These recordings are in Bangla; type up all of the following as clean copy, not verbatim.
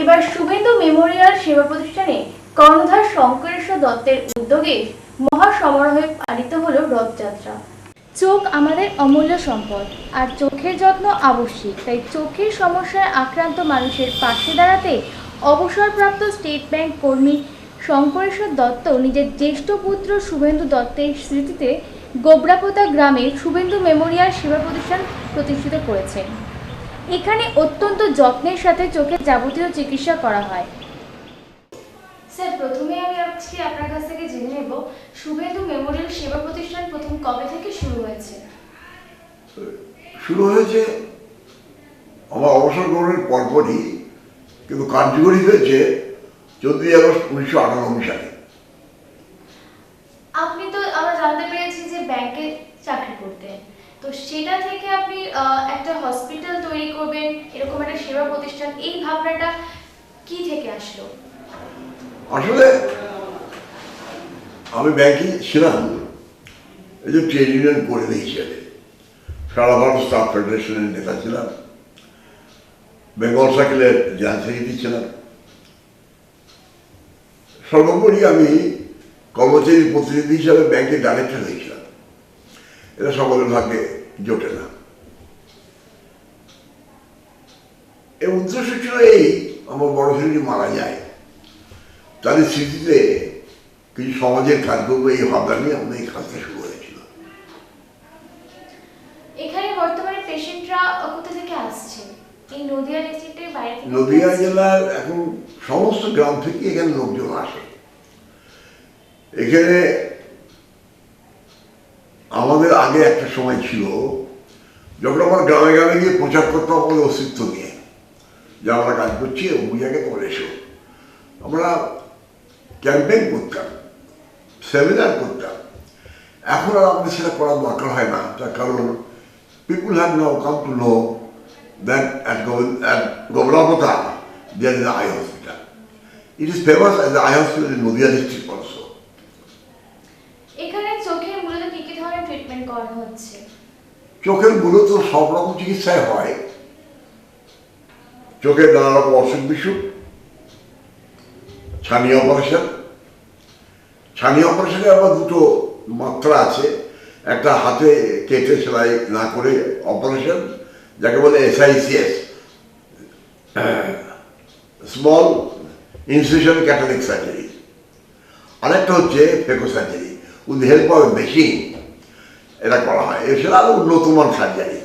এবার শুভেন্দু মেমোরিয়াল সেবা প্রতিষ্ঠানে কর্ণধার শঙ্করেশ্বর দত্তের উদ্যোগে মহা সমারোহে পালিত হলো রথযাত্রা। চোখ আমাদের অমূল্য সম্পদ, আর চোখের যত্ন আবশ্যিক। তাই চোখের সমস্যায় আক্রান্ত মানুষের পাশে দাঁড়াতে অবসরপ্রাপ্ত স্টেট ব্যাংক কর্মী শঙ্করেশ্বর দত্ত নিজের জ্যেষ্ঠ পুত্র শুভেন্দু দত্তের স্মৃতিতে গোবরাপোতা গ্রামে শুভেন্দু মেমোরিয়াল সেবা প্রতিষ্ঠান প্রতিষ্ঠিত করেছেন। এখানে অত্যন্ত যত্নের সাথে চোখের যাবতীয় চিকিৎসা করা হয়। স্যার, প্রথমে আমি আজকে আপনার কাছ থেকে জেনে নেব শুভেন্দু মেমোরিয়াল সেবা প্রতিষ্ঠান প্রথম কবে থেকে শুরু হয়েছে? শুরু হয়েছে আমার অবসর গ্রহণের পরপরই, কিন্তু কার্যকরী হয়েছে 14ই আগস্ট 1998 সালে। আপনি তো আমরা জানতে পেরেছি যে ব্যাংকে চাকরি করতেন, তো সেটা থেকে আপনি একটা হসপিটাল তৈরি করবেন, এরকম একটা সেবা প্রতিষ্ঠান, এই ভাবনাটা কি থেকে আসলো? আসলে আমি ব্যাংকে ছিলাম, এই যে ট্রেড ইউনিয়ন করে দিয়েছিলেন, সারা ভারত স্টাফ ফেডারেশনের নেতা ছিলাম, বেঙ্গল সার্কেলের জেনারেল সেক্রেটারি ছিলাম। সর্বোপরি আমি কর্মচারী প্রতিনিধি হিসাবে ব্যাংকের ডাইরেক্টর হয়েছিলাম। এটা সকলের ভাগ্যে জোটে না। এর উদ্দেশ্য ছিল এই, আমার বড় ছেলেটি মারা যায়, তাদের স্মৃতিতে কিছু সমাজের কাজ করবো, এই ভাবনা নিয়ে আমাদের এই কাজটা শুরু হয়েছিল। এখানে বর্তমানে পেশেন্টরা কোথা থেকে আসছে? এই নদিয়া ডিস্ট্রিক্টের বাইরে থেকে? নদিয়া জেলার এখন সমস্ত গ্রাম থেকে এখানে লোকজন আসে। এখানে আমাদের আগে একটা সময় ছিল, যখন আমরা গ্রামে গ্রামে গিয়ে প্রচার করতাম আমাদের অস্তিত্ব নিয়ে, যে আমরা কাজ করছি ওই জায়গায় তোমরা এসো, আমরা ক্যাম্পেইন করতাম, সেমিনার করতাম। এখন আর আমাদের সেটা করার দরকার হয় না, তার কারণ people have now come to know that at Gobrapota there is an eye hospital. It is famous as the eye hospital in Nadia district also. এখানে চোখের মূলত কি কি ধরনের ট্রিটমেন্ট করা হচ্ছে? চোখের মূলত সব রকম চিকিৎসায় হয়। চোখের নানা রকম অসুখ বিসুখ, ছানি অপারেশন। ছানি অপারেশনে আবার দুটো মাত্রা আছে, একটা হাতে কেটে সেলাই না করে অপারেশন, যাকে বলে SICS, স্মল ইনসিশন ক্যাটারিক সার্জারি। আরেকটা হচ্ছে phaco surgery, with help of machine এটা করা হয়। এছাড়া আরও উন্নতমান সার্জারি,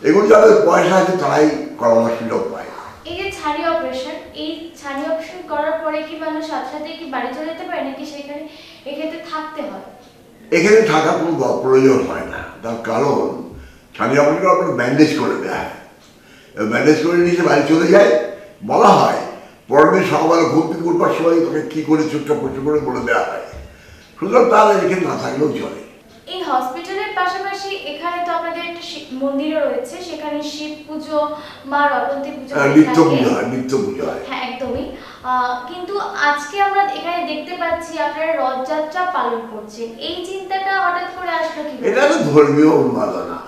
এগুলো যাদের পয়সা আছে তারাই করানোর সুযোগ পায়। এই যে ছানি অপারেশন, এই ছানি অপারেশন করার পরে কি মানুষ সাথে সাথে কি বাড়ি চলে যেতে পারে, নাকি সেখানে এক্ষেত্রে থাকতে হয়? এখানে থাকার কোনো প্রয়োজন হয় না, তার কারণ ছানি অপারেশন আপনার ব্যান্ডেজ করে দেওয়া হয়। ব্যান্ডেজ করে নিয়ে বাড়ি চলে যায়, বলা হয় পরের দিন সকালবেলা ঘুম থেকে উঠবার সময় তোকে কী করে চোখটা প্রচুর করে বলে দেওয়া হয়। সুতরাং তাহলে এখানে না থাকলেও চলে। এই হসপিটালের পাশাপাশি এখানে তো আপনাদের একটা মন্দিরও রয়েছে, সেখানে শিব পুজো, মা রটন্তী পুজো, নিত্য পুজো হয়, নিত্য পুজো হয়। হ্যাঁ, একদমই। কিন্তু আজকে আমরা এখানে দেখতে পাচ্ছি আপনারা রথযাত্রা পালন করছেন, এই চিন্তাটা হঠাৎ করে আসলো কি? এটা তো ধর্মীয় উন্মাদনা।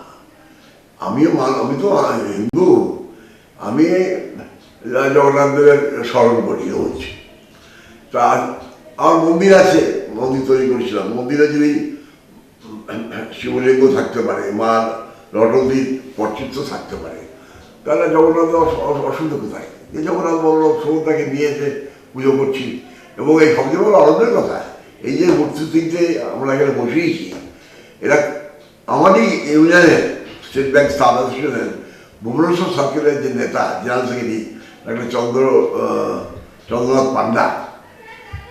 আমি তো হিন্দু, আমি জগন্নাথ দেবের স্মরণ করি রোজ। তা আমার মন্দির আছে, মন্দির তৈরি করেছিলাম। মন্দিরে যদি শিবলিঙ্গ থাকতে পারে, মা রটন্তীর পটচিত্র থাকতে পারে, তাহলে জগন্নাথ অসুবিধা কোথায়? যে জগন্নাথ বল্লভ সুভদ্রাকে নিয়ে এসে পুজো করছি। এবং এই সবচেয়ে বড় আনন্দের কথা, এই যে মূর্তি তিনটে আমরা এখানে বসিয়েছি, এরা আমারই ইউনিয়নের স্টেট ব্যাংক স্টাফ অ্যাসোসিয়েশনের ভুবনেশ্বর সার্কেলের যে নেতা জেনারেল সেক্রেটারি একটা চন্দ্রনাথ পান্ডা,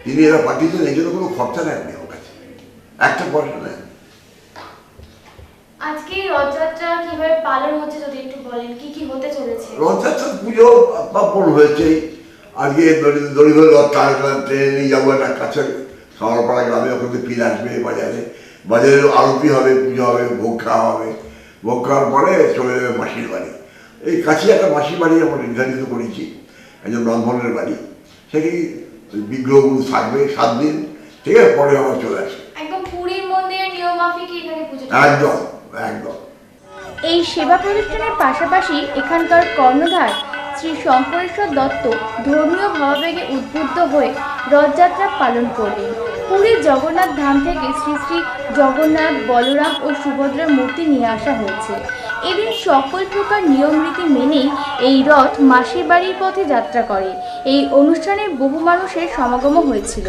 তিনি এরা পাঠিয়েছেন। এই জন্য কোনো খরচা নেননি ওর কাছে, একটা পয়সা নেন। আজকে রথযাত্রা কিভাবে পালন হচ্ছে যদি একটু বলেন, কি কি হতে চলেছে? রথযাত্রার পুজো পার্বণ হয়েছে। আজকে দড়িধরে রথ ট্রেনে নিয়ে যাবো একটা কাছের সামারপাড়া গ্রামে, ওখানে ফিরে আসবে বাজারে। বাজারে আরতি হবে, পুজো হবে, ভোগ খাওয়া হবে। ভোগ খাওয়ার পরে চলে যাবে মাসির বাড়ি। এই কাছে একটা মাসির বাড়ি আমরা নির্ধারিত করেছি, একজন ব্রাহ্মণের বাড়ি। সেখানে বিগ্রহগুলো থাকবে 7 দিন, ঠিক আছে? পরে আবার চলে আসবে। একদম পুরীর মন্দিরের নিয়ম মাফিক এখানে পুজো? একদম একদম। এই সেবা প্রতিষ্ঠানের পাশাপাশি এখানকার কর্ণধার শ্রী শঙ্করেশ্বর দত্ত ধর্মীয় ভাবাবেগে উদ্বুদ্ধ হয়ে রথযাত্রা পালন করলেন। পুরীর জগন্নাথ ধাম থেকে শ্রী শ্রী জগন্নাথ, বলরাম ও সুভদ্রার মূর্তি নিয়ে আসা হয়েছে। এদিন সকল প্রকার নিয়ম রীতি মেনেই এই রথ মাসির বাড়ির পথে যাত্রা করে। এই অনুষ্ঠানে বহু মানুষের সমাগম হয়েছিল।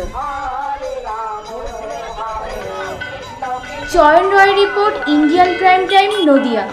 Chayan Roy report, Indian Prime Time, Nadia.